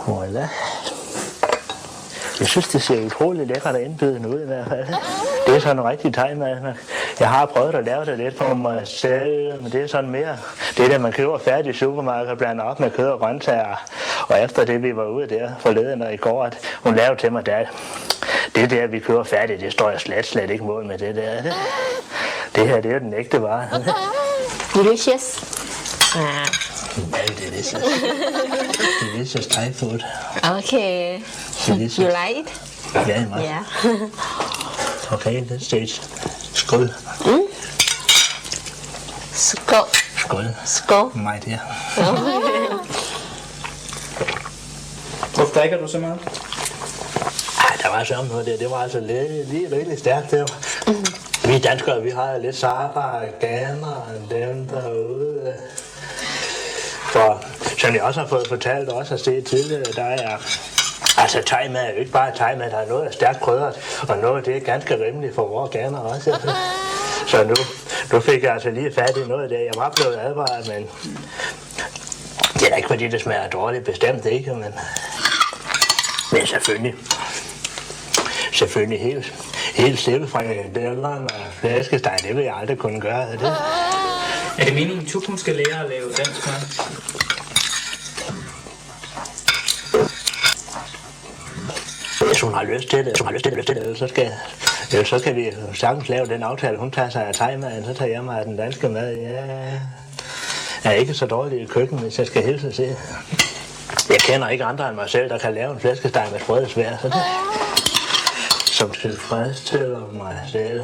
Voilà. Jeg synes, det ser utroligt lækkert og indbydende ud i hvert fald. Det er sådan en rigtig thai-mad. Jeg har prøvet at lave det lidt for mig selv, men det er sådan mere det der, man køber færdigt i supermarkedet og blander op med kød og grøntsager. Og efter det, vi var ude der forleden og i går, at hun lavede til mig, det der, vi køber færdigt, det står jeg slet ikke mål med det der. Det her, det er jo den ægte vare. Delicious. Very delicious. Delicious Thai food. Okay. Delicious. You like it? Very much. Yeah. Okay, let's stage. Skål. Skål. Skål. Skål. Mig der. Hvorfor drikker du så meget? Ej, der var sådan noget der. Det var altså lige rigtig stærkt der. Vi danskere, vi har lidt sarper, ganer og dem derude. For som jeg også har fået fortalt og også har set tidligere, der er altså thai-mad er jo ikke bare thai-mad, der er noget af stærkt krydret, og noget af det er ganske rimeligt for vores ganer også. Så nu fik jeg altså lige fat i noget af det. Jeg var blevet advaret, men det er da ikke fordi det smager dårligt, bestemt ikke, men selvfølgelig helt stille fra frikadellerne og flæskesteg, det vil jeg aldrig kunne gøre. Det. Er det meningen, at Tuk, hun skal lære at lave dansk mad? Hvis hun har lyst til det, ellers så kan vi sagtens lave den aftale. Hun tager sig af thai-maden, så tager jeg mig af den danske mad. Jeg er ikke så dårlig i køkkenet, hvis jeg skal hilse at se. Jeg kender ikke andre end mig selv, der kan lave en flæskesteg med sprøde svær, så det som tilfredsstiller mig selv.